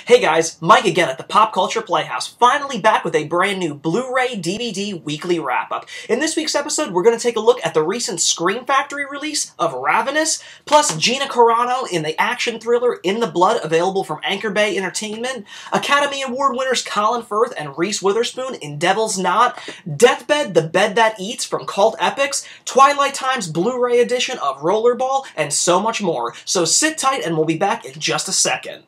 Hey guys, Mike again at the Pop Culture Playhouse, finally back with a brand new Blu-ray DVD weekly wrap-up. In this week's episode, we're going to take a look at the recent Scream Factory release of Ravenous, plus Gina Carano in the action thriller In the Blood, available from Anchor Bay Entertainment, Academy Award winners Colin Firth and Reese Witherspoon in Devil's Knot, Deathbed, The Bed That Eats from Cult Epics, Twilight Time's Blu-ray edition of Rollerball, and so much more. So sit tight and we'll be back in just a second.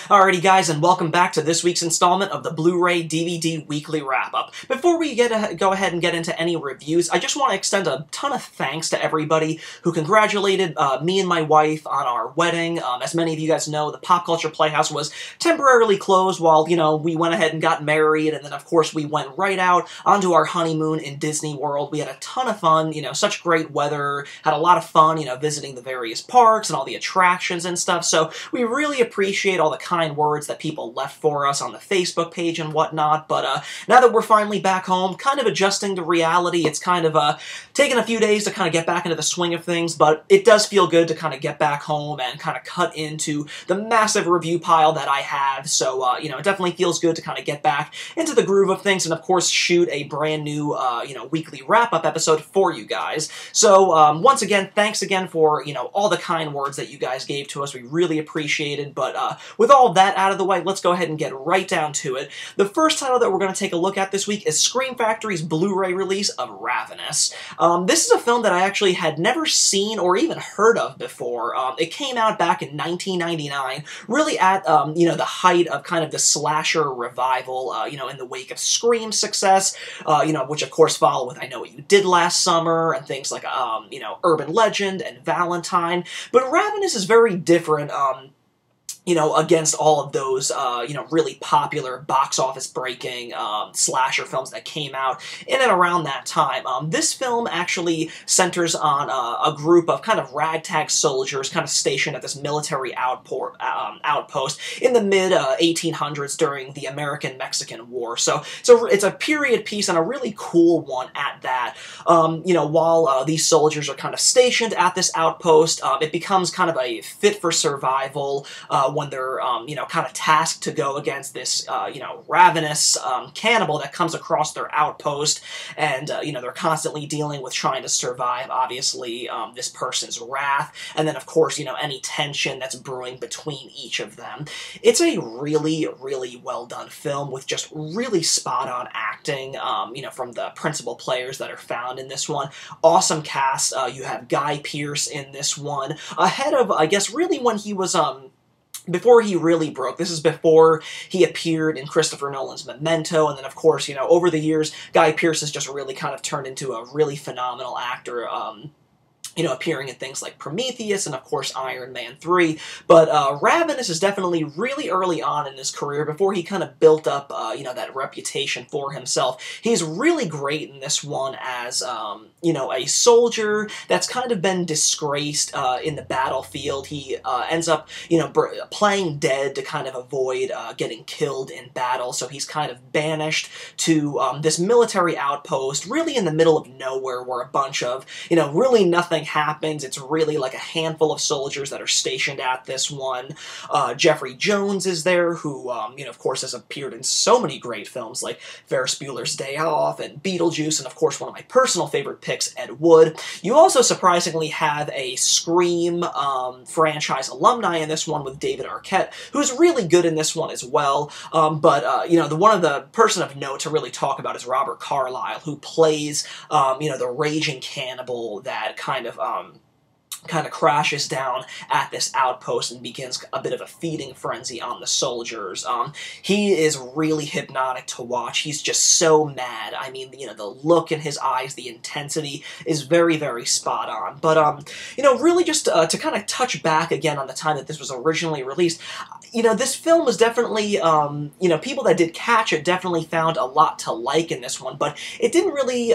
Alrighty guys, and welcome back to this week's installment of the Blu-ray DVD Weekly Wrap-Up. Before we go ahead and get into any reviews, I just want to extend a ton of thanks to everybody who congratulated me and my wife on our wedding. As many of you guys know, the Pop Culture Playhouse was temporarily closed while, we went ahead and got married, and then of course we went right out onto our honeymoon in Disney World. We had a ton of fun, such great weather, had a lot of fun, visiting the various parks and all the attractions and stuff, so we really appreciate all the kind words that people left for us on the Facebook page and whatnot. But now that we're finally back home, kind of adjusting to reality, it's kind of taken a few days to kind of get back into the swing of things, but it does feel good to kind of get back home and kind of cut into the massive review pile that I have. So, it definitely feels good to kind of get back into the groove of things and, of course, shoot a brand new, weekly wrap-up episode for you guys. So, once again, thanks again for, all the kind words that you guys gave to us. We really appreciate it. But with all that out of the way, let's go ahead and get right down to it. The first title that we're going to take a look at this week is Scream Factory's Blu-ray release of Ravenous. This is a film that I actually had never seen or even heard of before. It came out back in 1999, really at, the height of kind of the slasher revival, in the wake of Scream's success, which of course followed with I Know What You Did Last Summer and things like, Urban Legend and Valentine. But Ravenous is very different, against all of those, really popular box office breaking slasher films that came out in and around that time. This film actually centers on a group of kind of ragtag soldiers kind of stationed at this military outpost in the mid-1800s during the American-Mexican War. So it's a period piece and a really cool one at that. While these soldiers are kind of stationed at this outpost, it becomes kind of a fit for survival when they're, kind of tasked to go against this, ravenous cannibal that comes across their outpost, and, they're constantly dealing with trying to survive, obviously, this person's wrath, and then, of course, any tension that's brewing between each of them. It's a really, really well-done film with just really spot-on acting, from the principal players that are found in this one. Awesome cast. You have Guy Pearce in this one, ahead of, I guess, really when he was, before he really broke. This is before he appeared in Christopher Nolan's Memento, and then, of course, over the years, Guy Pearce has just really kind of turned into a really phenomenal actor, appearing in things like Prometheus and, of course, Iron Man 3. But Ravenous is definitely really early on in his career before he kind of built up, that reputation for himself. He's really great in this one as, a soldier that's kind of been disgraced in the battlefield. He ends up, playing dead to kind of avoid getting killed in battle, so he's kind of banished to this military outpost, really in the middle of nowhere, where a bunch of, really nothing happens. It's really like a handful of soldiers that are stationed at this one. Jeffrey Jones is there, who, of course, has appeared in so many great films like Ferris Bueller's Day Off and Beetlejuice, and, of course, one of my personal favorite picks, Ed Wood. You also surprisingly have a Scream franchise alumni in this one with David Arquette, who's really good in this one as well. The person of note to really talk about is Robert Carlyle, who plays, the raging cannibal that kind of crashes down at this outpost and begins a bit of a feeding frenzy on the soldiers. He is really hypnotic to watch. He's just so mad. I mean, the look in his eyes, the intensity is very, very spot on. But, really just to kind of touch back again on the time that this was originally released, this film was definitely, people that did catch it definitely found a lot to like in this one, but it didn't really,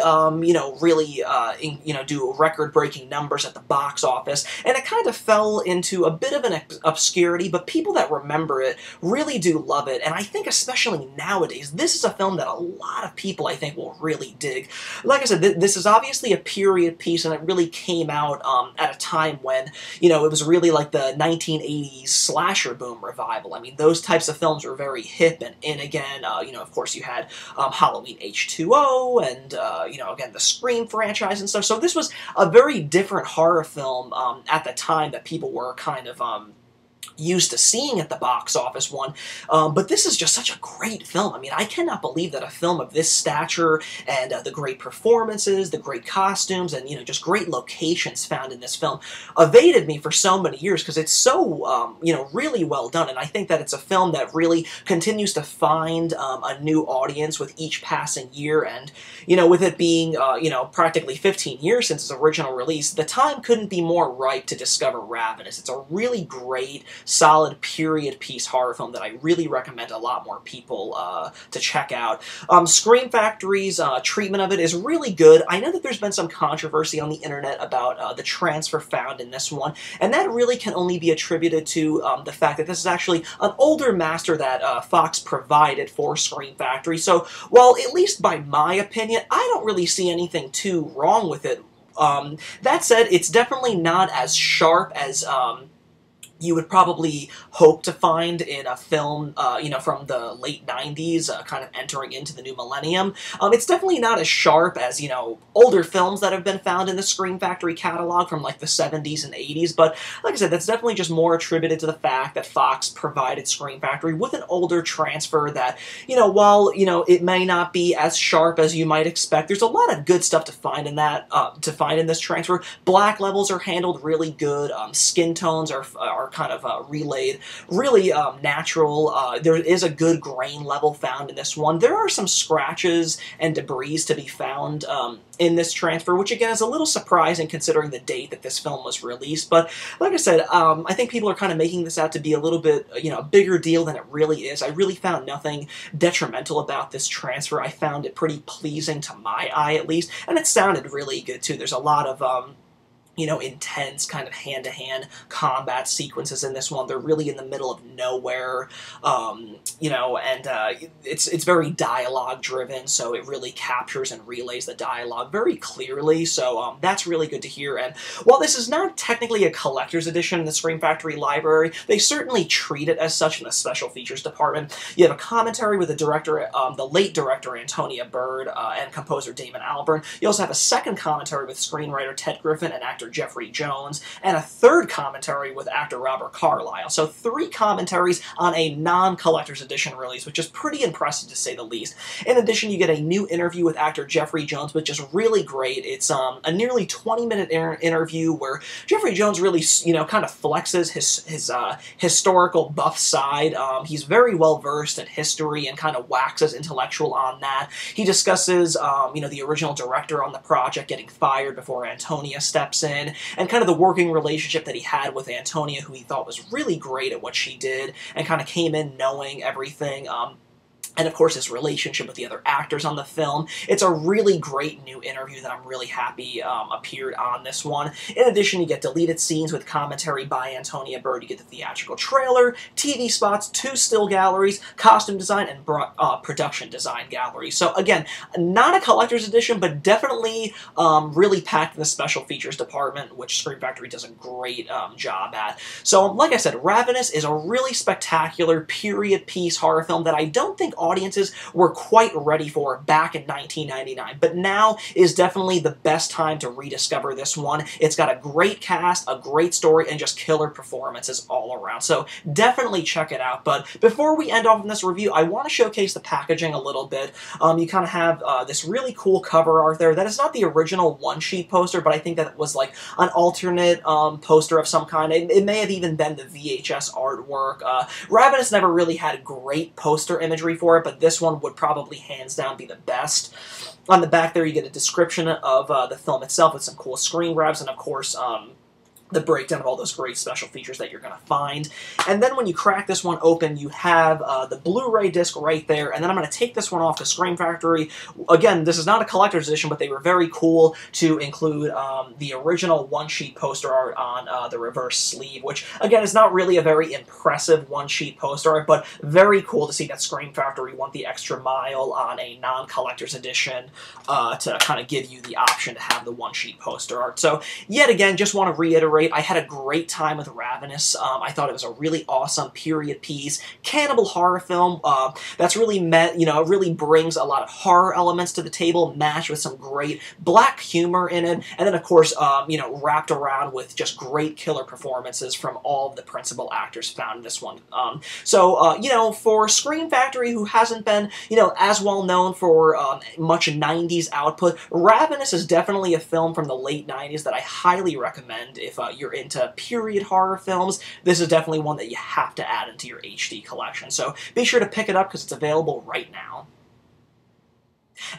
do record-breaking numbers at the box office office, and it kind of fell into a bit of an obscurity, but people that remember it really do love it, and I think especially nowadays, this is a film that a lot of people, I think, will really dig. Like I said, this is obviously a period piece, and it really came out at a time when, you know, it was really like the 1980s slasher boom revival. I mean, those types of films were very hip and in again. You know, of course, you had Halloween H2O and, you know, again, the Scream franchise and stuff. So this was a very different horror film at the time that people were kind of used to seeing at the box office one, but this is just such a great film. I mean, I cannot believe that a film of this stature and the great performances, the great costumes, and, you know, just great locations found in this film evaded me for so many years because it's so, you know, really well done, and I think that it's a film that really continues to find a new audience with each passing year, and, you know, with it being, you know, practically 15 years since its original release, the time couldn't be more ripe to discover Ravenous. It's a really great, solid period piece horror film that I really recommend a lot more people to check out. Scream Factory's treatment of it is really good. I know that there's been some controversy on the internet about the transfer found in this one, and that really can only be attributed to the fact that this is actually an older master that Fox provided for Scream Factory. So, while at least by my opinion, I don't really see anything too wrong with it. That said, it's definitely not as sharp as you would probably hope to find in a film, you know, from the late 90s, kind of entering into the new millennium. It's definitely not as sharp as, you know, older films that have been found in the Scream Factory catalog from, like, the 70s and 80s, but, like I said, that's definitely just more attributed to the fact that Fox provided Scream Factory with an older transfer that, you know, while, you know, it may not be as sharp as you might expect, there's a lot of good stuff to find in that, to find in this transfer. Black levels are handled really good, skin tones are kind of relayed really natural. There is a good grain level found in this one. There are some scratches and debris to be found in this transfer, which again is a little surprising considering the date that this film was released. But like I said, I think people are kind of making this out to be a little bit, you know, a bigger deal than it really is. I really found nothing detrimental about this transfer. I found it pretty pleasing to my eye, at least, and it sounded really good too. There's a lot of you know, intense kind of hand-to-hand combat sequences in this one. They're really in the middle of nowhere, you know, and it's very dialogue-driven, so it really captures and relays the dialogue very clearly, so that's really good to hear. And while this is not technically a collector's edition in the Scream Factory library, they certainly treat it as such in the special features department. You have a commentary with the director, the late director Antonia Bird, and composer Damon Albarn. You also have a second commentary with screenwriter Ted Griffin and actor Jeffrey Jones, and a third commentary with actor Robert Carlyle. So 3 commentaries on a non-collector's edition release, which is pretty impressive to say the least. In addition, you get a new interview with actor Jeffrey Jones, which is really great. It's a nearly 20-minute interview where Jeffrey Jones really, you know, kind of flexes his historical buff side. He's very well versed in history and kind of waxes intellectual on that. He discusses, you know, the original director on the project getting fired before Antonia steps in, and kind of the working relationship that he had with Antonia, who he thought was really great at what she did, and kind of came in knowing everything. And of course his relationship with the other actors on the film. It's a really great new interview that I'm really happy appeared on this one. In addition, you get deleted scenes with commentary by Antonia Bird. You get the theatrical trailer, TV spots, 2 still galleries, costume design, and production design galleries. So again, not a collector's edition, but definitely really packed in the special features department, which Scream Factory does a great job at. So like I said, Ravenous is a really spectacular period piece horror film that I don't think audiences were quite ready for back in 1999, but now is definitely the best time to rediscover this one. It's got a great cast, a great story, and just killer performances all around, so definitely check it out. But before we end off in this review, I want to showcase the packaging a little bit. You kind of have this really cool cover art there. That is not the original one-sheet poster, but I think that was like an alternate poster of some kind. It may have even been the VHS artwork. Ravenous never really had great poster imagery for it, but this one would probably hands down be the best. On the back there you get a description of the film itself with some cool screen grabs, and of course the breakdown of all those great special features that you're going to find. And then when you crack this one open, you have the Blu-ray disc right there, and then I'm going to take this one off to Scream Factory. Again, this is not a collector's edition, but they were very cool to include the original one-sheet poster art on the reverse sleeve, which, again, is not really a very impressive one-sheet poster art, but very cool to see that Scream Factory went the extra mile on a non-collector's edition to kind of give you the option to have the one-sheet poster art. So, yet again, just want to reiterate, I had a great time with Ravenous. I thought it was a really awesome period piece, cannibal horror film that's really it really brings a lot of horror elements to the table, matched with some great black humor in it, and then, of course, wrapped around with just great killer performances from all of the principal actors found in this one. For Scream Factory, who hasn't been, as well known for much 90s output, Ravenous is definitely a film from the late 90s that I highly recommend if you're into period horror films. This is definitely one that you have to add into your HD collection. So be sure to pick it up because it's available right now.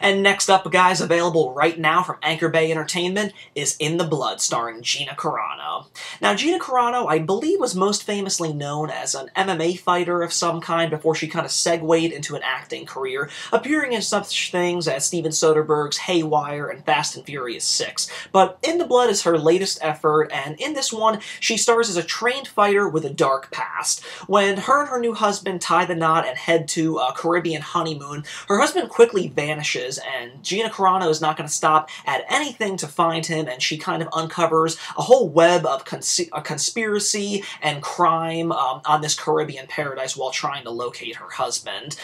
And next up, guys, available right now from Anchor Bay Entertainment, is In the Blood, starring Gina Carano. Now, Gina Carano, I believe, was most famously known as an MMA fighter of some kind before she kind of segued into an acting career, appearing in such things as Steven Soderbergh's Haywire and Fast and Furious 6. But In the Blood is her latest effort, and in this one, she stars as a trained fighter with a dark past. When her and her new husband tie the knot and head to a Caribbean honeymoon, her husband quickly vanishes, and Gina Carano is not going to stop at anything to find him, and she kind of uncovers a whole web of conspiracy and crime on this Caribbean paradise while trying to locate her husband.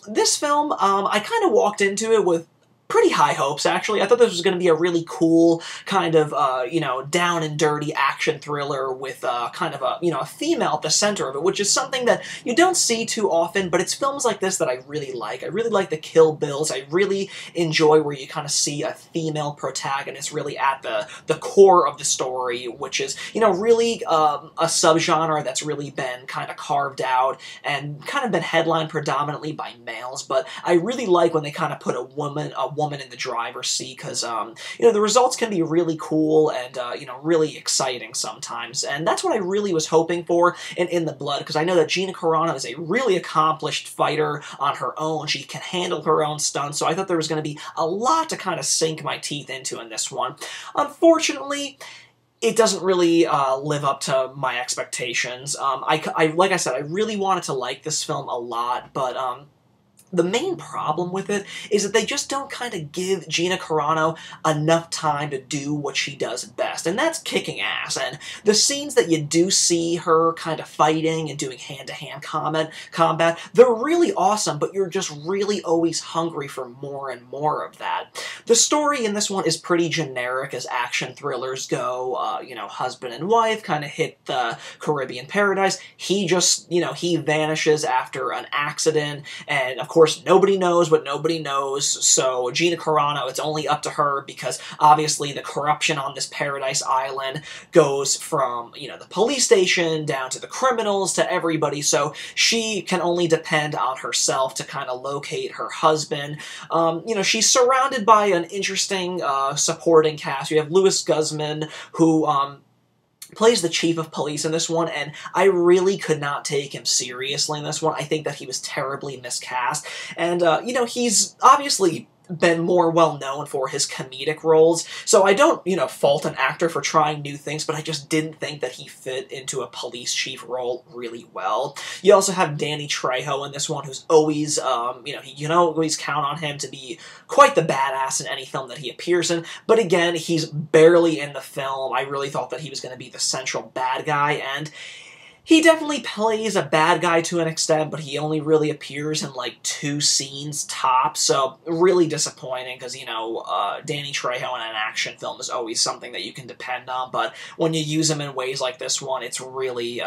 This film, I kind of walked into it with pretty high hopes, actually. I thought this was going to be a really cool kind of, down and dirty action thriller with kind of a female at the center of it, which is something that you don't see too often, but it's films like this that I really like. I really like the Kill Bills. I really enjoy where you kind of see a female protagonist really at the core of the story, which is, really a subgenre that's really been kind of carved out and kind of been headlined predominantly by males, but I really like when they kind of put a woman in the driver's seat, because the results can be really cool and really exciting sometimes, and that's what I really was hoping for in The Blood, because I know that Gina Carano is a really accomplished fighter on her own. She can handle her own stunts, so I thought there was going to be a lot to kind of sink my teeth into in this one. Unfortunately, it doesn't really live up to my expectations. Like I said, I really wanted to like this film a lot, but the main problem with it is that they just don't kind of give Gina Carano enough time to do what she does best, and that's kicking ass. And the scenes that you do see her kind of fighting and doing hand-to-hand combat, they're really awesome, but you're just really always hungry for more and more of that. The story in this one is pretty generic as action thrillers go. Husband and wife kind of hit the Caribbean paradise. He just, he vanishes after an accident, and of course, nobody knows what nobody knows, so Gina Carano, it's only up to her, because obviously the corruption on this paradise island goes from, the police station down to the criminals to everybody, so she can only depend on herself to kind of locate her husband. She's surrounded by an interesting supporting cast. You have Louis Guzman, who plays the chief of police in this one, and I really could not take him seriously in this one. I think that he was terribly miscast, and, he's obviously been more well-known for his comedic roles, so I don't, fault an actor for trying new things, but I just didn't think that he fit into a police chief role really well. You also have Danny Trejo in this one, who's always, you can always count on him to be quite the badass in any film that he appears in, but again, he's barely in the film. I really thought that he was going to be the central bad guy, and he definitely plays a bad guy to an extent, but he only really appears in, 2 scenes tops, so really disappointing, because, Danny Trejo in an action film is always something that you can depend on, but when you use him in ways like this one, it's really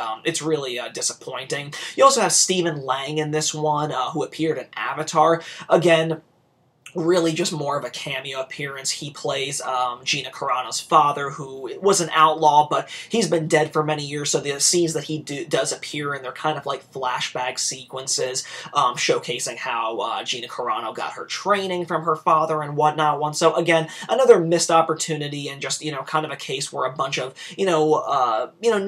disappointing. You also have Stephen Lang in this one, who appeared in Avatar. Again, really just more of a cameo appearance. He plays Gina Carano's father, who was an outlaw, but he's been dead for many years, so the scenes that he does appear in, they're kind of like flashback sequences, showcasing how Gina Carano got her training from her father and whatnot. So again, another missed opportunity, and just, kind of a case where a bunch of,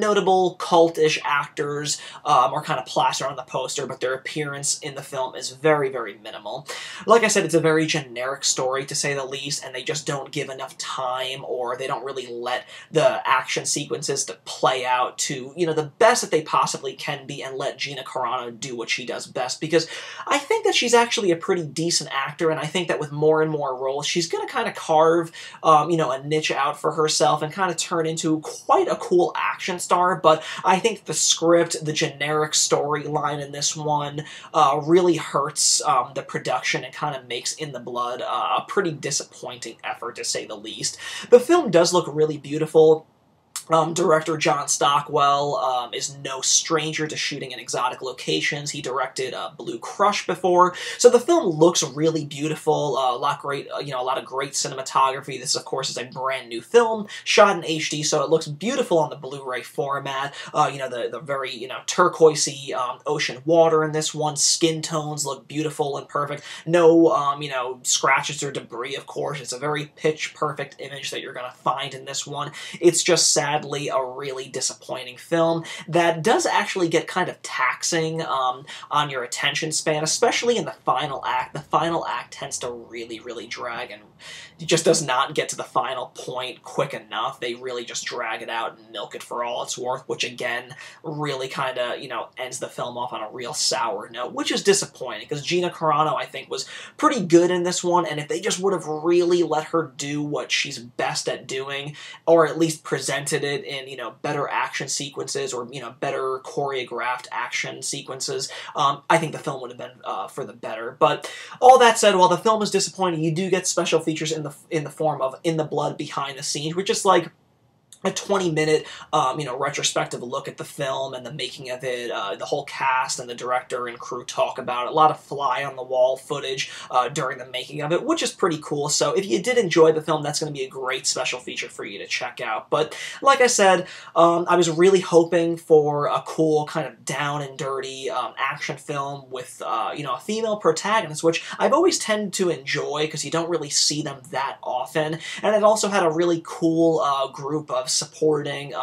notable cultish actors are kind of plastered on the poster, but their appearance in the film is very, very minimal. Like I said, it's a very generic story, to say the least, and they just don't give enough time, or they don't really let the action sequences to play out to, the best that they possibly can be, and let Gina Carano do what she does best, because I think that she's actually a pretty decent actor, and I think that with more and more roles, she's going to kind of carve, a niche out for herself and kind of turn into quite a cool action star. But I think the script, the generic storyline in this one really hurts the production, and kind of makes In the Blood a pretty disappointing effort, to say the least. The film does look really beautiful. Director John Stockwell is no stranger to shooting in exotic locations. He directed Blue Crush before, so the film looks really beautiful. A lot of great cinematography. This, of course, is a brand new film shot in HD, so it looks beautiful on the Blu-ray format. The very turquoisey ocean water in this one. Skin tones look beautiful and perfect. No scratches or debris. Of course, it's a very pitch perfect image that you're gonna find in this one. It's just sad. A really disappointing film that does actually get kind of taxing on your attention span, especially in the final act. The final act tends to really, really drag, and it just does not get to the final point quick enough. They really just drag it out and milk it for all it's worth, which again really kind of, ends the film off on a real sour note, which is disappointing, because Gina Carano, I think, was pretty good in this one, and if they just would have really let her do what she's best at doing, or at least presented it in, better action sequences, or, better choreographed action sequences, I think the film would have been for the better. But all that said, while the film is disappointing, you do get special features in the form of In the Blood behind the scenes, which is like a 20-minute, retrospective look at the film and the making of it. The whole cast and the director and crew talk about it. A lot of fly-on-the-wall footage during the making of it, which is pretty cool. So if you did enjoy the film, that's going to be a great special feature for you to check out. But like I said, I was really hoping for a cool kind of down and dirty action film with, a female protagonist, which I've always tended to enjoy, because you don't really see them that often. And it also had a really cool group of supporting,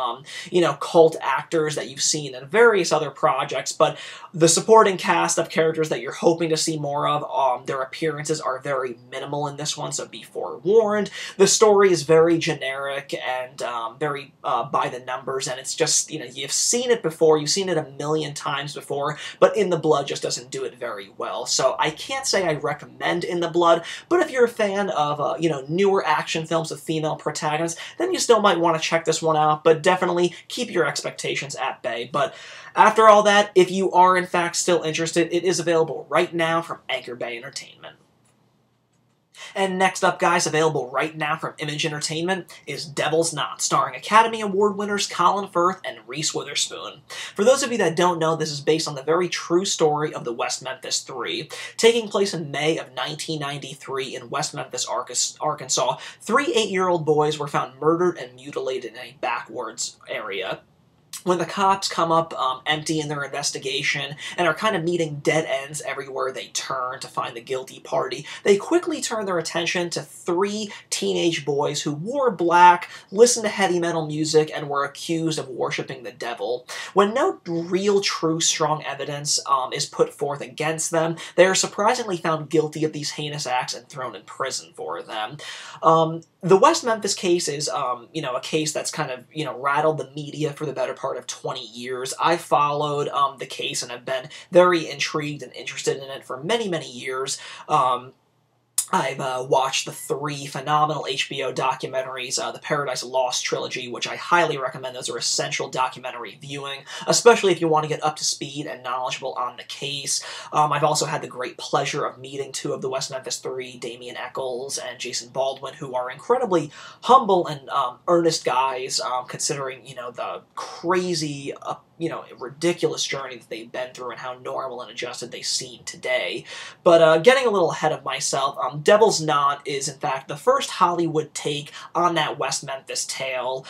cult actors that you've seen in various other projects, but the supporting cast of characters that you're hoping to see more of, their appearances are very minimal in this one, so be forewarned. The story is very generic and very by the numbers, and it's just, you've seen it before, you've seen it a million times before, but In the Blood just doesn't do it very well. So I can't say I recommend In the Blood, but if you're a fan of, newer action films with female protagonists, then you still might want to check this one out, but definitely keep your expectations at bay. But after all that, if you are in fact still interested, it is available right now from Anchor Bay Entertainment. And next up, guys, available right now from Image Entertainment is Devil's Knot, starring Academy Award winners Colin Firth and Reese Witherspoon. For those of you that don't know, this is based on the very true story of the West Memphis Three. Taking place in May of 1993 in West Memphis, Arkansas, three 8-year-old boys were found murdered and mutilated in a backwoods area. When the cops come up empty in their investigation and are kind of meeting dead ends everywhere they turn to find the guilty party, they quickly turn their attention to three teenage boys who wore black, listened to heavy metal music, and were accused of worshiping the devil. When no real, true, strong evidence is put forth against them, they are surprisingly found guilty of these heinous acts and thrown in prison for them. The West Memphis case is, a case that's kind of, rattled the media for the better part of 20 years. I followed the case and have been very intrigued and interested in it for many, many years. I've watched the three phenomenal HBO documentaries, the Paradise Lost trilogy, which I highly recommend. Those are essential documentary viewing, especially if you want to get up to speed and knowledgeable on the case. I've also had the great pleasure of meeting two of the West Memphis Three, Damian Eccles and Jason Baldwin, who are incredibly humble and earnest guys, considering, the crazy you know, ridiculous journey that they've been through and how normal and adjusted they seem today. But getting a little ahead of myself, Devil's Knot is, in fact, the first Hollywood take on that West Memphis tale.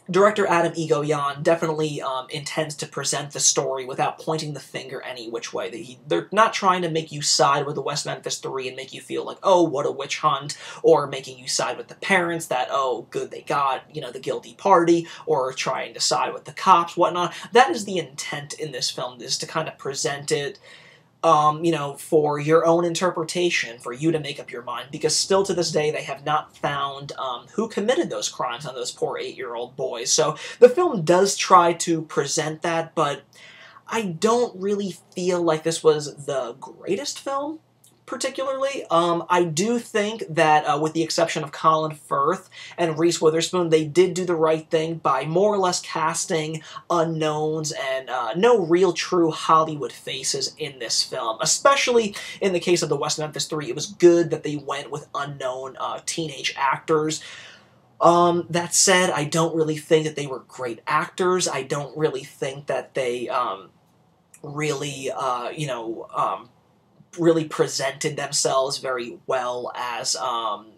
Director Adam Egoyan definitely intends to present the story without pointing the finger any which way. They're not trying to make you side with the West Memphis 3 and make you feel like, oh, what a witch hunt, or making you side with the parents that, oh, good, they got, you know, the guilty party, or trying to side with the cops, whatnot. That is the intent in this film, is to kind of present it, you know, for your own interpretation, for you to make up your mind, because still to this day they have not found who committed those crimes on those poor 8-year-old boys. So the film does try to present that, but I don't really feel like this was the greatest film, particularly. I do think that, with the exception of Colin Firth and Reese Witherspoon, they did do the right thing by more or less casting unknowns and no real true Hollywood faces in this film. Especially in the case of the West Memphis 3, it was good that they went with unknown teenage actors. That said, I don't really think that they were great actors. I don't really think that they really, you know, really presented themselves very well as,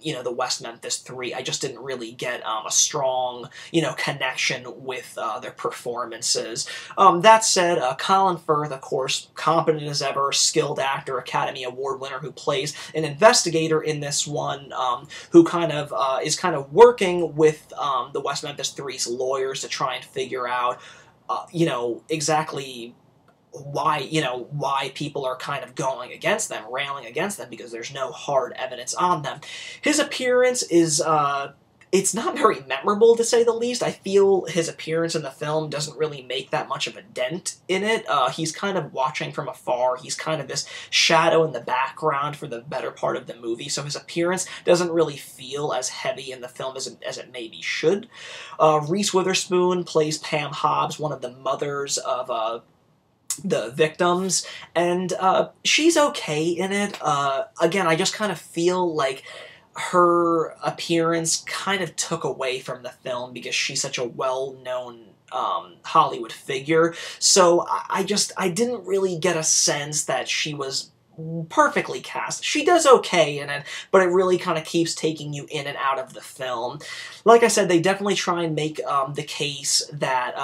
you know, the West Memphis 3. I just didn't really get a strong, you know, connection with their performances. That said, Colin Firth, of course, competent as ever, skilled actor, Academy Award winner, who plays an investigator in this one, who kind of is kind of working with the West Memphis 3's lawyers to try and figure out, you know, exactly why people are kind of going against them, railing against them, because there's no hard evidence on them. His appearance is, it's not very memorable, to say the least. I feel his appearance in the film doesn't really make that much of a dent in it. He's kind of watching from afar. He's kind of this shadow in the background for the better part of the movie, so his appearance doesn't really feel as heavy in the film as it maybe should. Reese Witherspoon plays Pam Hobbs, one of the mothers of, the victims, and she's okay in it. Again, I just kind of feel like her appearance kind of took away from the film because she's such a well-known Hollywood figure, so I didn't really get a sense that she was perfectly cast. She does okay in it, but it really kind of keeps taking you in and out of the film. Like I said, they definitely try and make the case that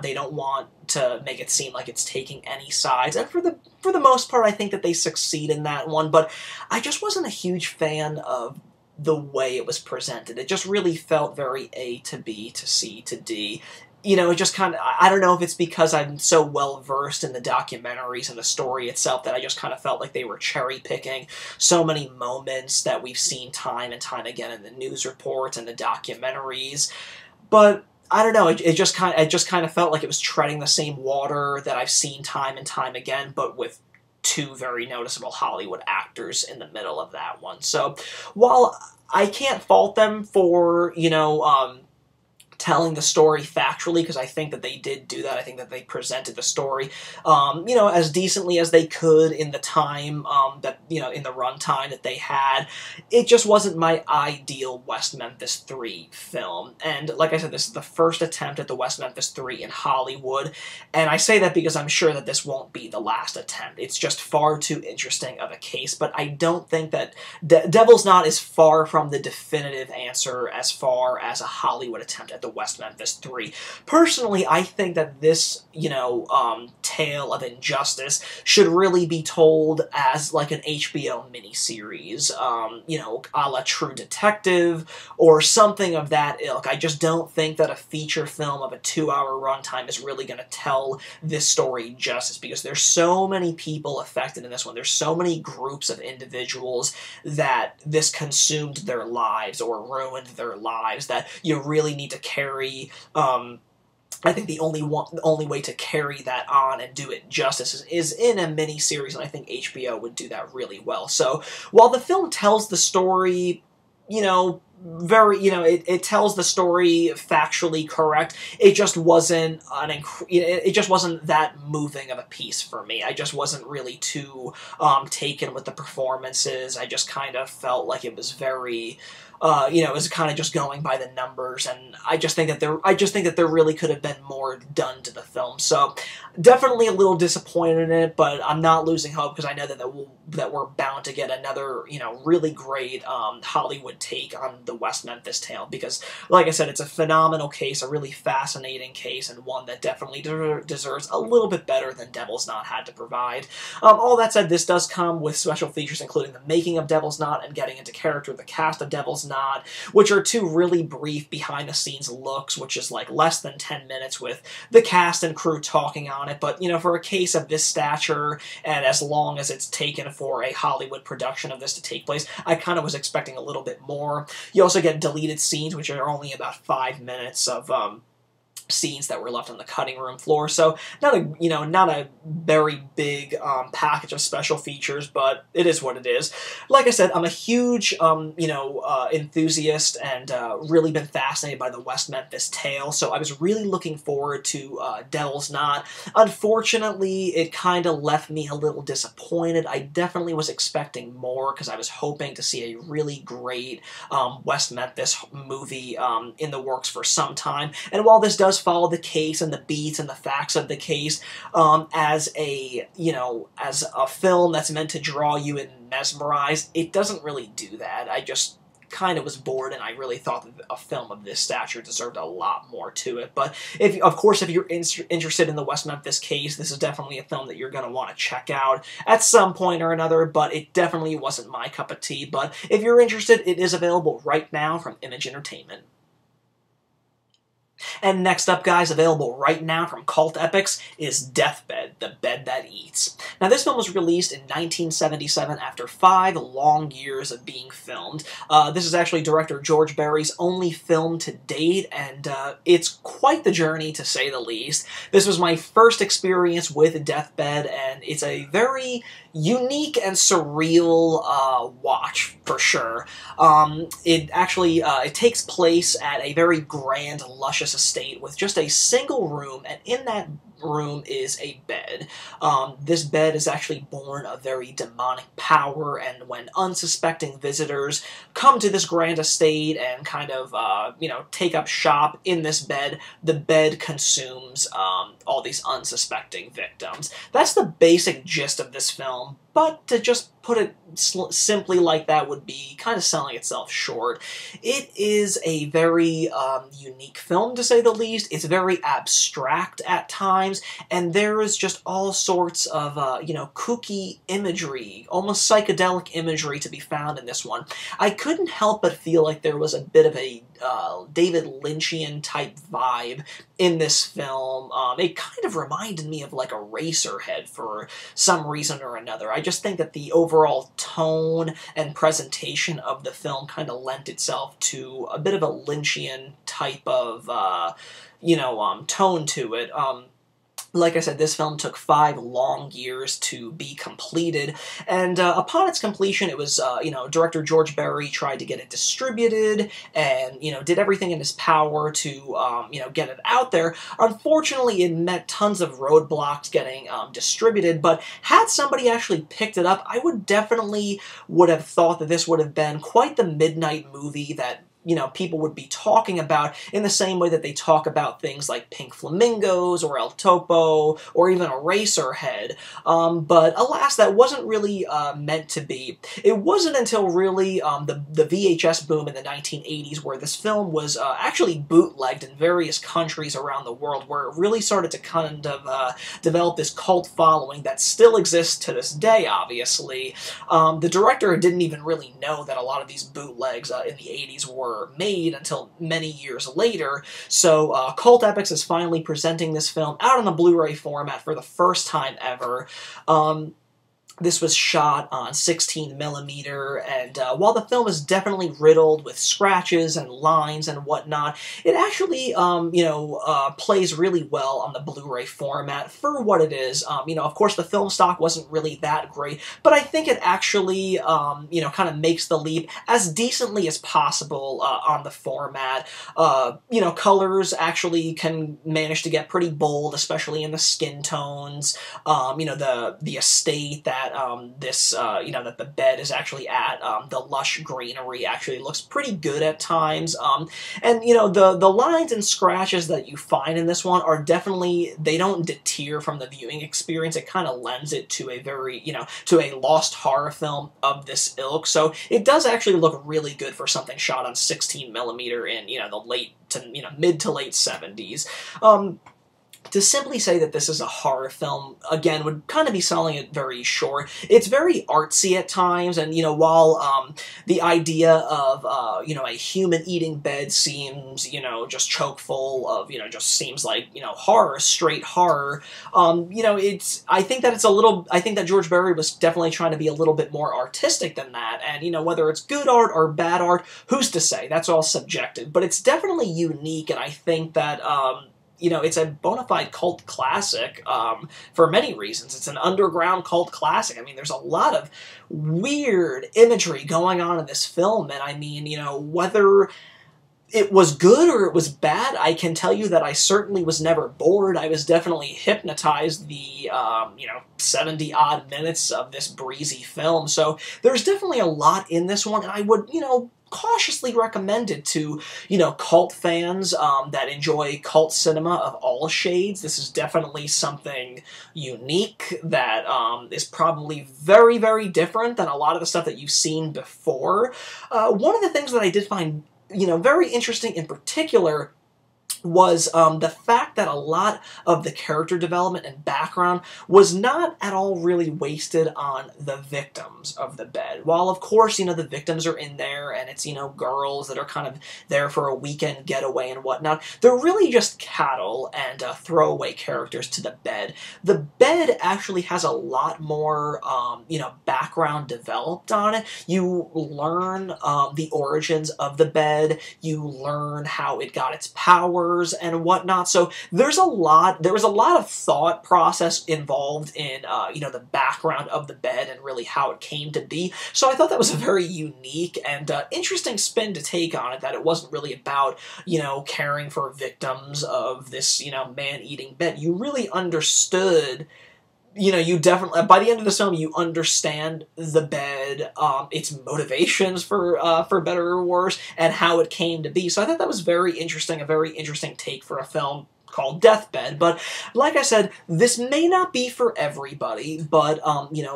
they don't want to make it seem like it's taking any sides, and for the most part, I think that they succeed in that one, but I just wasn't a huge fan of the way it was presented. It just really felt very A to B to C to D. You know, it just kind of, I don't know if it's because I'm so well-versed in the documentaries and the story itself that I just kind of felt like they were cherry-picking so many moments that we've seen time and time again in the news reports and the documentaries. But I don't know, it just kind of felt like it was treading the same water that I've seen time and time again, but with two very noticeable Hollywood actors in the middle of that one. So, while I can't fault them for, you know, telling the story factually, because I think that they did do that. I think that they presented the story, you know, as decently as they could in the time, that, you know, in the runtime that they had. It just wasn't my ideal West Memphis 3 film. And like I said, this is the first attempt at the West Memphis 3 in Hollywood, and I say that because I'm sure that this won't be the last attempt. It's just far too interesting of a case, but I don't think that Devil's Knot is far from the definitive answer as far as a Hollywood attempt at the West Memphis 3. Personally, I think that this, you know, tale of injustice should really be told as like an HBO miniseries, you know, a la True Detective, or something of that ilk. I just don't think that a feature film of a 2-hour runtime is really going to tell this story justice, because there's so many people affected in this one. There's so many groups of individuals that this consumed their lives or ruined their lives that you really need to carry, I think the only way to carry that on and do it justice is in a mini-series, and I think HBO would do that really well. So, while the film tells the story, you know, it tells the story factually correct, it just wasn't it just wasn't that moving of a piece for me. I just wasn't really too taken with the performances. I just kind of felt like it was very is kind of just going by the numbers, and I just think that there really could have been more done to the film. So definitely a little disappointed in it, but I'm not losing hope because I know that we're bound to get another, really great Hollywood take on the West Memphis Tale, because, like I said, it's a phenomenal case, a really fascinating case, and one that definitely deserves a little bit better than Devil's Knot had to provide. All that said, this does come with special features, including the making of Devil's Knot and getting into character the cast of Devil's Knot, which are two really brief behind-the-scenes looks, which is like less than 10 minutes with the cast and crew talking on it. But, for a case of this stature, and as long as it's taken for a Hollywood production of this to take place, I kind of was expecting a little bit more. You also get deleted scenes, which are only about 5 minutes of scenes that were left on the cutting room floor. So not a very big package of special features, but it is what it is. Like I said, I'm a huge enthusiast and really been fascinated by the West Memphis Tale, so I was really looking forward to Devil's Knot. Unfortunately, it kind of left me a little disappointed. I definitely was expecting more because I was hoping to see a really great West Memphis movie in the works for some time. And while this does follow the case and the beats and the facts of the case as a film that's meant to draw you and mesmerize, it doesn't really do that. I just kind of was bored, and I really thought that a film of this stature deserved a lot more to it. But if you're interested in the West Memphis case, this is definitely a film that you're going to want to check out at some point or another, but it definitely wasn't my cup of tea. But if you're interested, it is available right now from Image Entertainment. And next up, guys, available right now from Cult Epics is Deathbed, The Bed That Eats. Now, this film was released in 1977 after 5 long years of being filmed. This is actually director George Barry's only film to date, and it's quite the journey, to say the least. This was my first experience with Deathbed, and it's a very unique and surreal watch, for sure. It takes place at a very grand, luscious estate with just a single room, and in that room is a bed. This bed is actually born of very demonic power, and when unsuspecting visitors come to this grand estate and kind of, take up shop in this bed, the bed consumes all these unsuspecting victims. That's the basic gist of this film, but to just put it simply like that would be kind of selling itself short. It is a very unique film, to say the least. It's very abstract at times, and there is just all sorts of, kooky imagery, almost psychedelic imagery to be found in this one. I couldn't help but feel like there was a bit of a David Lynchian type vibe in this film. It kind of reminded me of like Eraserhead for some reason or another. I just think that the overall tone and presentation of the film kind of lent itself to a bit of a Lynchian type of, tone to it. Like I said, this film took 5 long years to be completed, and upon its completion, it was, director George Barry tried to get it distributed and, did everything in his power to, get it out there. Unfortunately, it met tons of roadblocks getting distributed, but had somebody actually picked it up, I would have thought that this would have been quite the midnight movie that people would be talking about in the same way that they talk about things like Pink Flamingos or El Topo or even Eraserhead. But alas, that wasn't really meant to be. It wasn't until really the VHS boom in the 1980s where this film was actually bootlegged in various countries around the world, where it really started to kind of develop this cult following that still exists to this day, obviously. The director didn't even really know that a lot of these bootlegs in the 80s were made until many years later. So Cult Epics is finally presenting this film out on a Blu-ray format for the first time ever. This was shot on 16mm, and while the film is definitely riddled with scratches and lines and whatnot, it actually, plays really well on the Blu-ray format for what it is. Of course, the film stock wasn't really that great, but I think it actually, kind of makes the leap as decently as possible on the format. Colors actually can manage to get pretty bold, especially in the skin tones. The estate that that this, that the bed is actually at. The lush greenery actually looks pretty good at times. And, the lines and scratches that you find in this one are definitely, they don't deter from the viewing experience. It kind of lends it to a very, to a lost horror film of this ilk. So it does actually look really good for something shot on 16mm in, the late to, mid to late 70s. To simply say that this is a horror film, again, would kind of be selling it very short. It's very artsy at times, and, while the idea of, a human-eating bed seems, just choke full of, just seems like, horror, straight horror, I think that George Barry was definitely trying to be a little bit more artistic than that, and, whether it's good art or bad art, who's to say? That's all subjective, but it's definitely unique, and I think that, it's a bona fide cult classic for many reasons. It's an underground cult classic. I mean, there's a lot of weird imagery going on in this film, and I mean, whether it was good or it was bad, I can tell you that I certainly was never bored. I was definitely hypnotized the, 70-odd minutes of this breezy film. So there's definitely a lot in this one, and I would, cautiously recommend it to, cult fans that enjoy cult cinema of all shades. This is definitely something unique that is probably very, very different than a lot of the stuff that you've seen before. One of the things that I did find, very interesting in particular was the fact that a lot of the character development and background was not at all really wasted on the victims of the bed. While, of course, the victims are in there, and it's, girls that are kind of there for a weekend getaway and whatnot, they're really just cattle and throwaway characters to the bed. The bed actually has a lot more, background developed on it. You learn the origins of the bed, you learn how it got its power, and whatnot. So there was a lot of thought process involved in, the background of the bed and really how it came to be. So I thought that was a very unique and interesting spin to take on it, that it wasn't really about, caring for victims of this, man-eating bed. You really understood, you definitely, by the end of the film, you understand the bed, its motivations for better or worse, and how it came to be. So I thought that was very interesting, a very interesting take for a film called Deathbed. But like I said, this may not be for everybody, but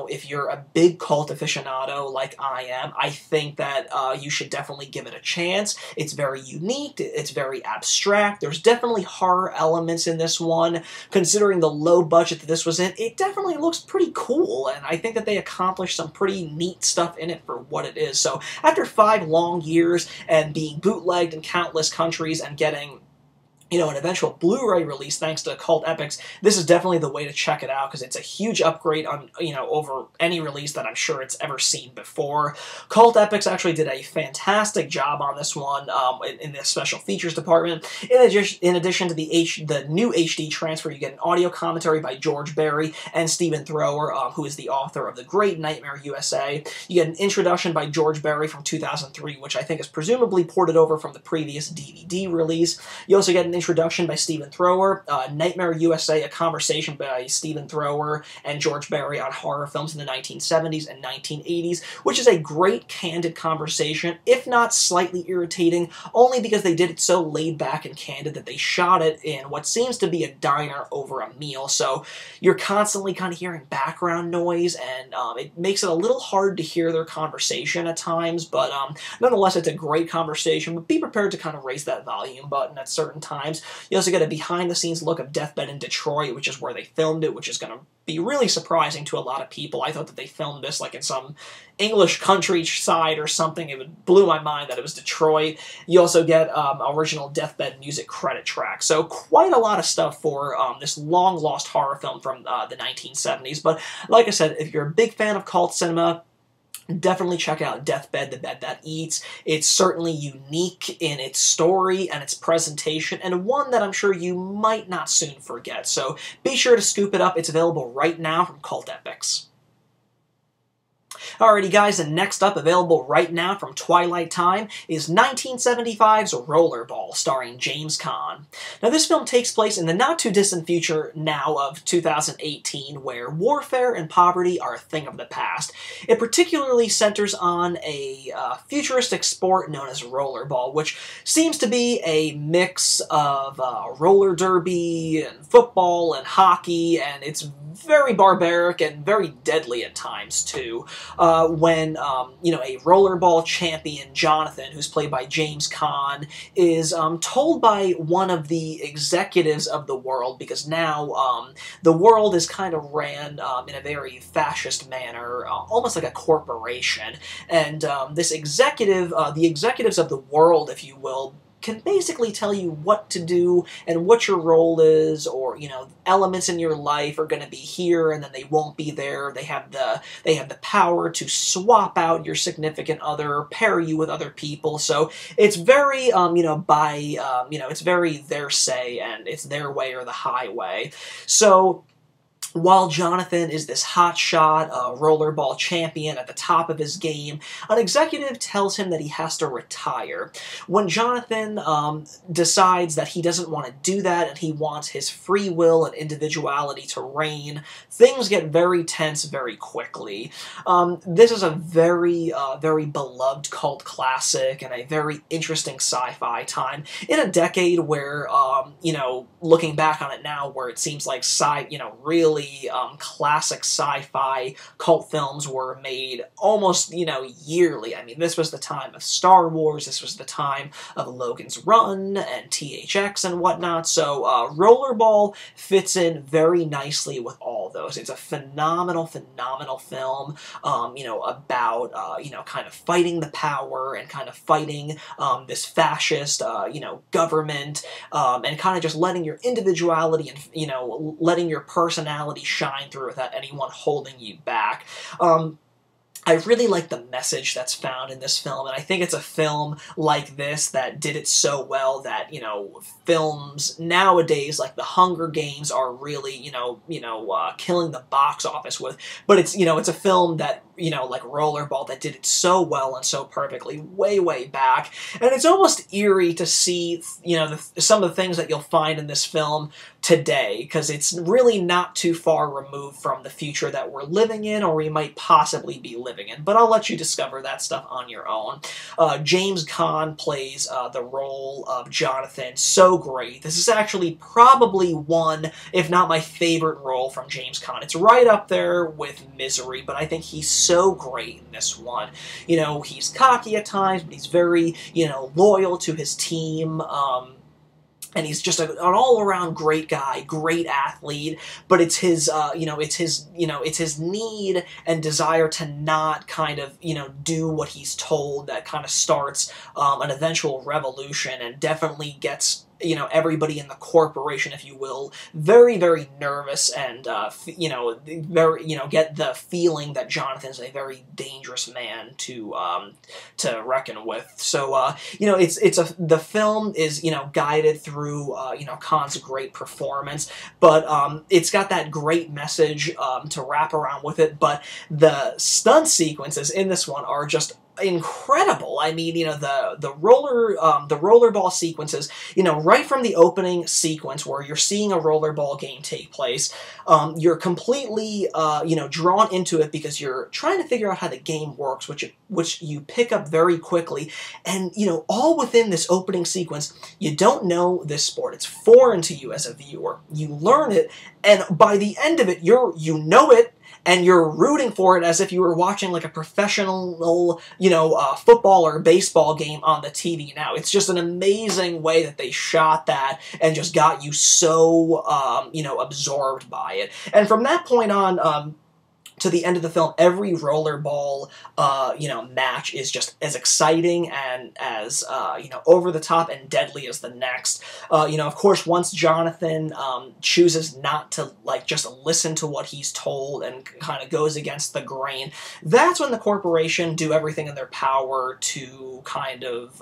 if you're a big cult aficionado like I am, I think that you should definitely give it a chance. It's very unique, it's very abstract, there's definitely horror elements in this one. Considering the low budget that this was in, it definitely looks pretty cool, and I think that they accomplished some pretty neat stuff in it for what it is. So after 5 long years and being bootlegged in countless countries and getting an eventual Blu-ray release thanks to Cult Epics, this is definitely the way to check it out, because it's a huge upgrade on, over any release that I'm sure it's ever seen before. Cult Epics actually did a fantastic job on this one in the special features department. In addition to the new HD transfer, you get an audio commentary by George Barry and Stephen Thrower, who is the author of The Great Nightmare USA. You get an introduction by George Barry from 2003, which I think is presumably ported over from the previous DVD release. You also get an introduction by Stephen Thrower, Nightmare USA, a conversation by Stephen Thrower and George Barry on horror films in the 1970s and 1980s, which is a great, candid conversation, if not slightly irritating, only because they did it so laid back and candid that they shot it in what seems to be a diner over a meal, so you're constantly kind of hearing background noise, and it makes it a little hard to hear their conversation at times, but nonetheless, it's a great conversation, but be prepared to kind of raise that volume button at certain times. You also get a behind-the-scenes look of Deathbed in Detroit, which is where they filmed it, which is going to be really surprising to a lot of people. I thought that they filmed this like in some English countryside or something. It blew my mind that it was Detroit. You also get original Deathbed music credit track. So quite a lot of stuff for this long-lost horror film from the 1970s. But like I said, if you're a big fan of cult cinema, definitely check out Deathbed, The Bed That Eats. It's certainly unique in its story and its presentation, and one that I'm sure you might not soon forget. So be sure to scoop it up. It's available right now from Cult Epics. Alrighty guys, and next up, available right now from Twilight Time, is 1975's Rollerball, starring James Caan. Now this film takes place in the not-too-distant future now of 2018, where warfare and poverty are a thing of the past. It particularly centers on a futuristic sport known as rollerball, which seems to be a mix of roller derby and football and hockey, and it's very barbaric and very deadly at times too. When a rollerball champion, Jonathan, who's played by James Caan, is told by one of the executives of the world, because now the world is kind of ran in a very fascist manner, almost like a corporation, and this executive, the executives of the world, if you will, can basically tell you what to do and what your role is, or elements in your life are going to be here and then they won't be there. They have the power to swap out your significant other, pair you with other people. So it's very it's very their say, and it's their way or the highway. So while Jonathan is this hotshot rollerball champion at the top of his game, an executive tells him that he has to retire. When Jonathan decides that he doesn't want to do that and he wants his free will and individuality to reign, things get very tense very quickly. This is a very, very beloved cult classic and a very interesting sci-fi time in a decade where, looking back on it now, where it seems like really classic sci-fi cult films were made almost, yearly. I mean, this was the time of Star Wars, this was the time of Logan's Run and THX and whatnot, so Rollerball fits in very nicely with all those. It's a phenomenal, phenomenal film, about, kind of fighting the power and kind of fighting this fascist, government, and kind of just letting your individuality and, letting your personality shine through without anyone holding you back. I really like the message that's found in this film, and I think it's a film like this that did it so well that, films nowadays like The Hunger Games are really, killing the box office with. But it's, it's a film that, like Rollerball, that did it so well and so perfectly way, way back. And it's almost eerie to see, some of the things that you'll find in this film today, because it's really not too far removed from the future that we're living in, or we might possibly be living in, but I'll let you discover that stuff on your own. James Caan plays the role of Jonathan so great. This is actually probably one, if not my favorite role from James Caan. It's right up there with Misery, but I think he's so great in this one. He's cocky at times, but he's very, loyal to his team, and he's just an all-around great guy, great athlete, but it's his, it's his need and desire to not kind of, do what he's told that kind of starts an eventual revolution and definitely gets, everybody in the corporation, if you will, very, very nervous and, get the feeling that Jonathan's a very dangerous man to reckon with. So, the film is, guided through, Caan's great performance, but, it's got that great message, to wrap around with it, but the stunt sequences in this one are just incredible. I mean, the rollerball sequences, right from the opening sequence where you're seeing a rollerball game take place, you're completely, drawn into it because you're trying to figure out how the game works, which you pick up very quickly, and, all within this opening sequence, you don't know this sport. It's foreign to you as a viewer. You learn it, and by the end of it, you know it, and you're rooting for it as if you were watching like a professional, football or baseball game on the TV now. It's just an amazing way that they shot that and just got you so, absorbed by it. And from that point on, to the end of the film, every rollerball, match is just as exciting and as, over the top and deadly as the next. Of course, once Jonathan, chooses not to, just listen to what he's told and kind of goes against the grain, that's when the corporation do everything in their power to kind of,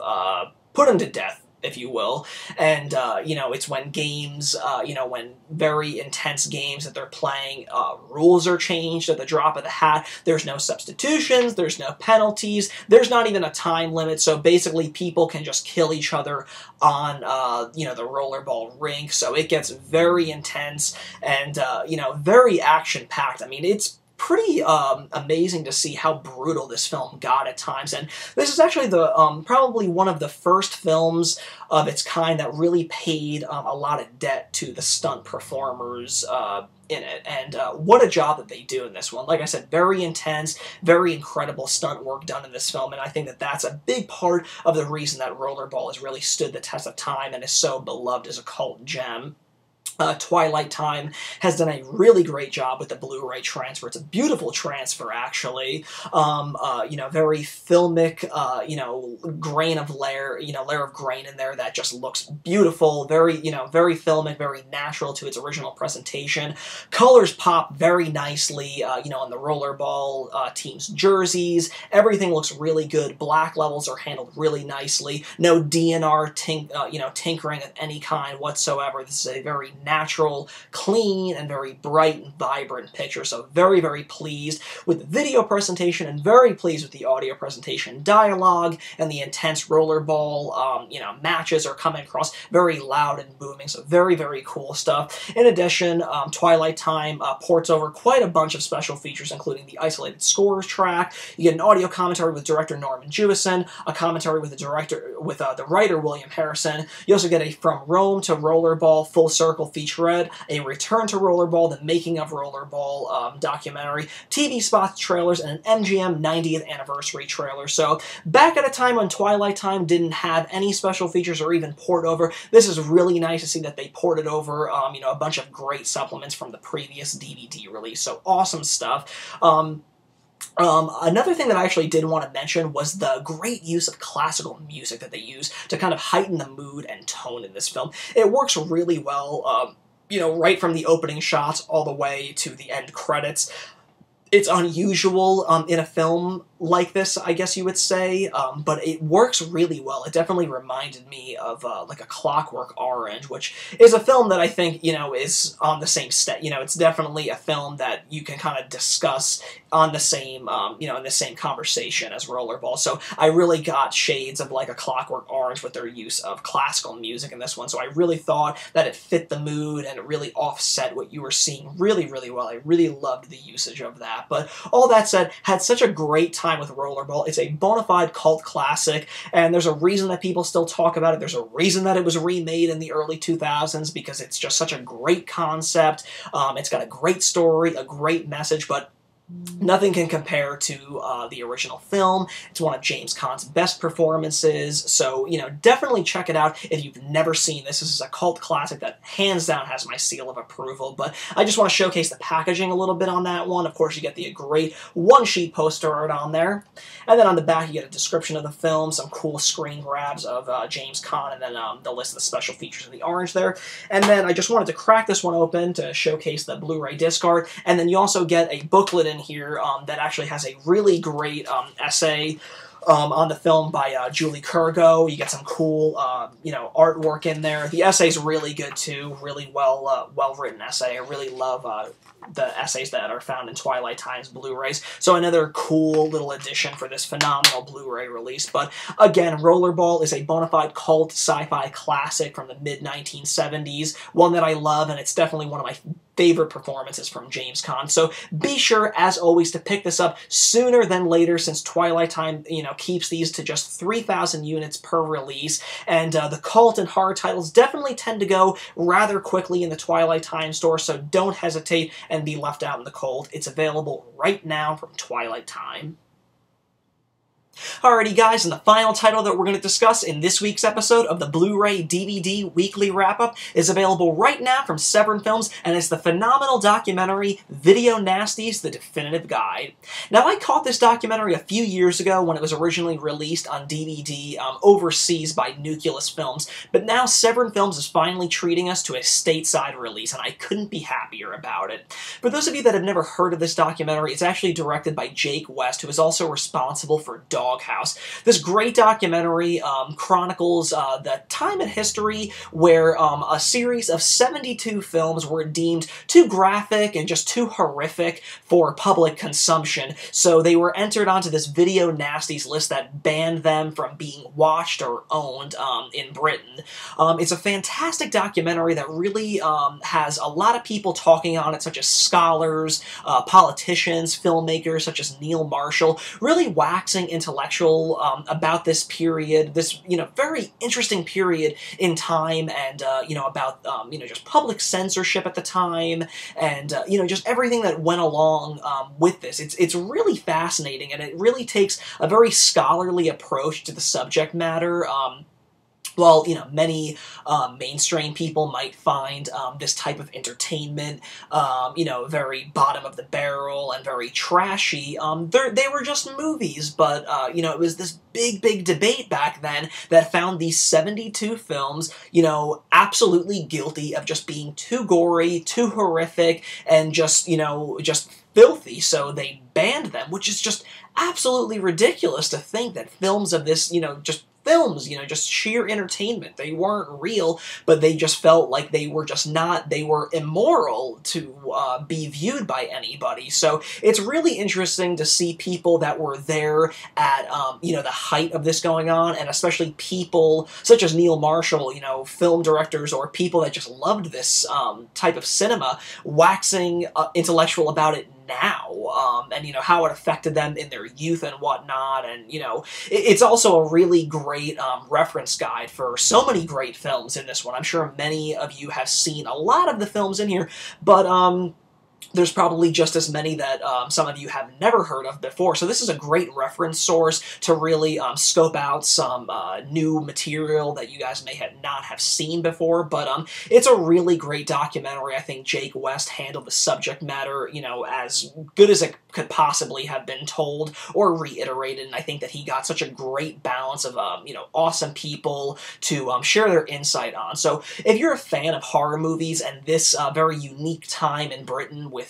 put him to death. if you will. And, you know, it's when games, you know, when very intense games that they're playing, rules are changed at the drop of the hat. There's no substitutions, there's no penalties, there's not even a time limit, so basically people can just kill each other on, you know, the rollerball rink, so it gets very intense and, you know, very action-packed. I mean, it's pretty amazing to see how brutal this film got at times, and this is actually the probably one of the first films of its kind that really paid a lot of debt to the stunt performers in it, and what a job that they do in this one. Like I said, very intense, very incredible stunt work done in this film, and I think that that's a big part of the reason that Rollerball has really stood the test of time and is so beloved as a cult gem. Twilight Time has done a really great job with the Blu-ray transfer. It's a beautiful transfer, actually. You know, very filmic, you know, layer of grain in there that just looks beautiful. Very, you know, very filmic, very natural to its original presentation. Colors pop very nicely, you know, on the Rollerball team's jerseys. Everything looks really good. Black levels are handled really nicely. No DNR, you know, tinkering of any kind whatsoever. This is a very natural, clean, and very bright and vibrant picture, so very, very pleased with the video presentation and very pleased with the audio presentation. Dialogue and the intense rollerball, you know, matches are coming across very loud and booming, so very, very cool stuff. In addition, Twilight Time ports over quite a bunch of special features, including the isolated scores track. You get an audio commentary with director Norman Jewison, a commentary with the writer William Harrison. You also get a From Rome to Rollerball full circle featurette, a Return to Rollerball, the Making of Rollerball documentary, TV spots, trailers, and an MGM 90th anniversary trailer. So back at a time when Twilight Time didn't have any special features or even port over, this is really nice to see that they ported over, you know, a bunch of great supplements from the previous DVD release. So awesome stuff. Another thing that I actually did want to mention was the great use of classical music that they use to kind of heighten the mood and tone in this film. It works really well, you know, right from the opening shots all the way to the end credits. It's unusual in a film like this, I guess you would say, but it works really well. It definitely reminded me of like A Clockwork Orange, which is a film that I think, you know, is on the same you know, it's definitely a film that you can kind of discuss on the same, you know, in the same conversation as Rollerball. So I really got shades of like A Clockwork Orange with their use of classical music in this one. So I really thought that it fit the mood and it really offset what you were seeing really, really well. I really loved the usage of that. But all that said, had such a great time with Rollerball. It's a bona fide cult classic, and there's a reason that people still talk about it. There's a reason that it was remade in the early 2000s, because it's just such a great concept. It's got a great story, a great message, but nothing can compare to the original film. It's one of James Caan's best performances, so, you know, definitely check it out if you've never seen this. This is a cult classic that hands down has my seal of approval, but I just want to showcase the packaging a little bit on that one. Of course, you get the great one-sheet poster art on there, and then on the back you get a description of the film, some cool screen grabs of James Caan, and then the list of the special features in the orange there. And then I just wanted to crack this one open to showcase the Blu-ray disc art, and then you also get a booklet in here that actually has a really great essay on the film by Julie Kurgo. You get some cool, you know, artwork in there. The essay's really good too, really well-written essay. I really love the essays that are found in Twilight Time's Blu-rays. So another cool little addition for this phenomenal Blu-ray release. But again, Rollerball is a bona fide cult sci-fi classic from the mid-1970s, one that I love, and it's definitely one of my favorite performances from James Caan. So be sure, as always, to pick this up sooner than later, since Twilight Time, you know, keeps these to just 3,000 units per release, and the cult and horror titles definitely tend to go rather quickly in the Twilight Time store, so don't hesitate and be left out in the cold. It's available right now from Twilight Time. Alrighty guys, and the final title that we're going to discuss in this week's episode of the Blu-ray DVD Weekly Wrap-Up is available right now from Severin Films, and it's the phenomenal documentary Video Nasties, The Definitive Guide. Now, I caught this documentary a few years ago when it was originally released on DVD overseas by Nucleus Films, but now Severin Films is finally treating us to a stateside release, and I couldn't be happier about it. For those of you that have never heard of this documentary, it's actually directed by Jake West, who is also responsible for Dog doghouse. This great documentary chronicles the time in history where a series of 72 films were deemed too graphic and just too horrific for public consumption, so they were entered onto this video nasties list that banned them from being watched or owned in Britain. It's a fantastic documentary that really has a lot of people talking on it, such as scholars, politicians, filmmakers such as Neil Marshall, really waxing intellectual about this period, this, very interesting period in time, and, about, just public censorship at the time, and, just everything that went along with this. It's really fascinating, and it really takes a very scholarly approach to the subject matter. While, many mainstream people might find this type of entertainment, very bottom of the barrel and very trashy, they were just movies, but, it was this big debate back then that found these 72 films, absolutely guilty of just being too gory, too horrific, and just, just filthy, so they banned them, which is just absolutely ridiculous to think that films of this, just films, just sheer entertainment. They weren't real, but they just felt like they were just not, they were immoral to be viewed by anybody. So it's really interesting to see people that were there at, the height of this going on, and especially people such as Neil Marshall, film directors or people that just loved this type of cinema, waxing intellectual about it now, and how it affected them in their youth and whatnot, and it's also a really great reference guide for so many great films in this one. I'm sure many of you have seen a lot of the films in here, but there's probably just as many that some of you have never heard of before. So this is a great reference source to really scope out some new material that you guys may not have seen before. But it's a really great documentary. I think Jake West handled the subject matter, as good as it could possibly have been told or reiterated. And I think that he got such a great balance of, awesome people to share their insight on. So if you're a fan of horror movies and this very unique time in Britain with,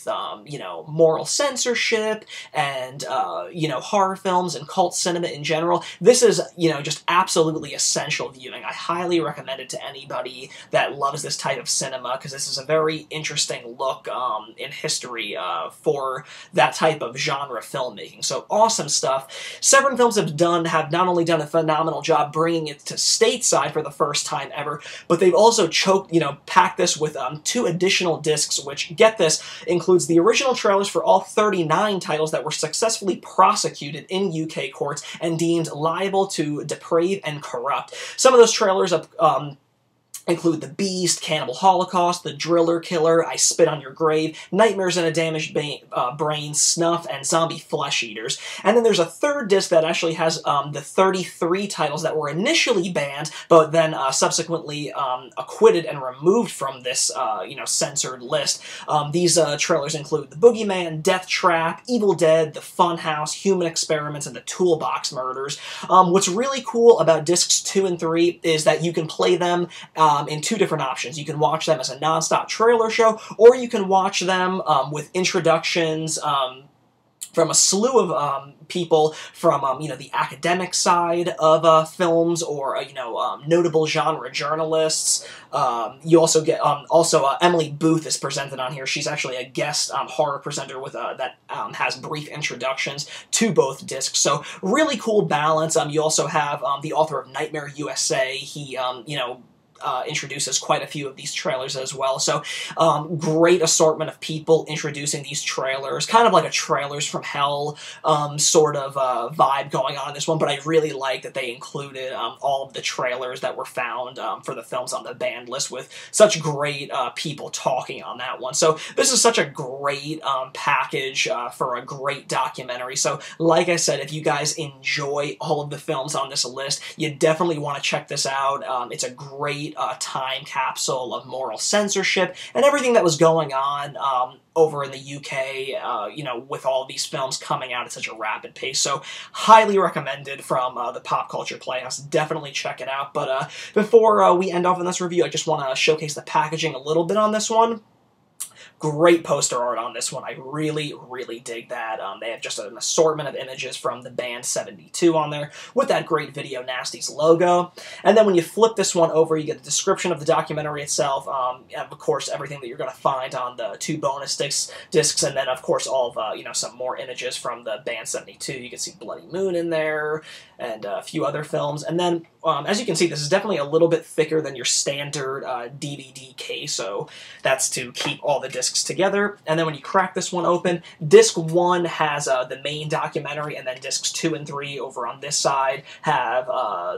moral censorship and, horror films and cult cinema in general, this is, just absolutely essential viewing. I highly recommend it to anybody that loves this type of cinema, because this is a very interesting look in history for that type of genre filmmaking. So awesome stuff. Severin Films have not only done a phenomenal job bringing it to stateside for the first time ever, but they've also packed this with 2 additional discs, which, get this, includes the original trailers for all 39 titles that were successfully prosecuted in UK courts and deemed liable to deprave and corrupt. Some of those trailers include The Beast, Cannibal Holocaust, The Driller Killer, I Spit on Your Grave, Nightmares in a Damaged Brain, Snuff, and Zombie Flesh Eaters. And then there's a third disc that actually has the 33 titles that were initially banned, but then subsequently acquitted and removed from this, censored list. These trailers include The Boogeyman, Death Trap, Evil Dead, The Funhouse, Human Experiments, and The Toolbox Murders. What's really cool about discs 2 and 3 is that you can play them in 2 different options. You can watch them as a non-stop trailer show, or you can watch them with introductions from a slew of people from, the academic side of films, or, notable genre journalists. You also get, Emily Booth is presented on here. She's actually a guest horror presenter with that has brief introductions to both discs. So really cool balance. You also have the author of Nightmare USA. He, introduces quite a few of these trailers as well. So great assortment of people introducing these trailers, kind of like a Trailers from Hell sort of vibe going on in this one, but I really like that they included all of the trailers that were found for the films on the banned list, with such great people talking on that one. So this is such a great package for a great documentary. So like I said, if you guys enjoy all of the films on this list, you definitely want to check this out. It's a great time capsule of moral censorship and everything that was going on over in the UK, with all these films coming out at such a rapid pace. So highly recommended from the Pop Culture Playhouse. Definitely check it out. But before we end off in this review, I just want to showcase the packaging a little bit on this one. Great poster art on this one. I really, really dig that. They have just an assortment of images from the band 72 on there with that great Video Nasties logo. And then when you flip this one over, you get the description of the documentary itself, and of course everything that you're going to find on the 2 bonus discs, and then of course all of you know, some more images from the band 72. You can see Bloody Moon in there and a few other films. And then as you can see, this is definitely a little bit thicker than your standard DVD case, so that's to keep all the discs together. And then when you crack this one open, disc 1 has the main documentary, and then discs 2 and 3 over on this side have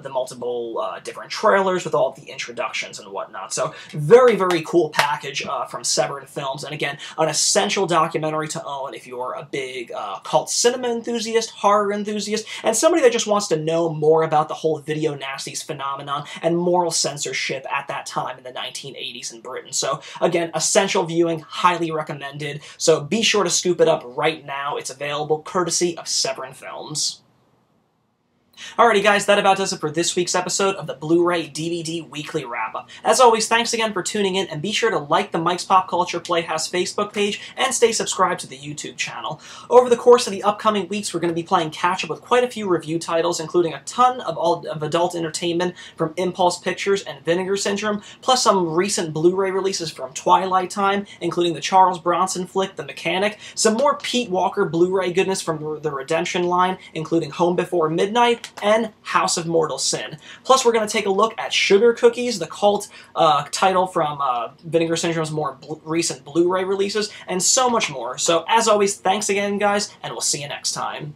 the multiple different trailers with all of the introductions and whatnot. So very, very cool package from Severin Films, and again, an essential documentary to own if you're a big cult cinema enthusiast, horror enthusiast, and somebody that just wants to know more about the whole Video Nasties phenomenon and moral censorship at that time in the 1980s in Britain. So again, essential viewing, highly recommended, so be sure to scoop it up right now. It's available courtesy of Severin Films. Alrighty guys, that about does it for this week's episode of the Blu-ray DVD Weekly Wrap-Up. As always, thanks again for tuning in, and be sure to like the Mike's Pop Culture Playhouse Facebook page, and stay subscribed to the YouTube channel. Over the course of the upcoming weeks, we're going to be playing catch-up with quite a few review titles, including a ton of adult entertainment from Impulse Pictures and Vinegar Syndrome, plus some recent Blu-ray releases from Twilight Time, including the Charles Bronson flick, The Mechanic, some more Pete Walker Blu-ray goodness from the Redemption line, including Home Before Midnight, and House of Mortal Sin. Plus, we're going to take a look at Sugar Cookies, the cult title from Vinegar Syndrome's more recent Blu-ray releases, and so much more. So, as always, thanks again, guys, and we'll see you next time.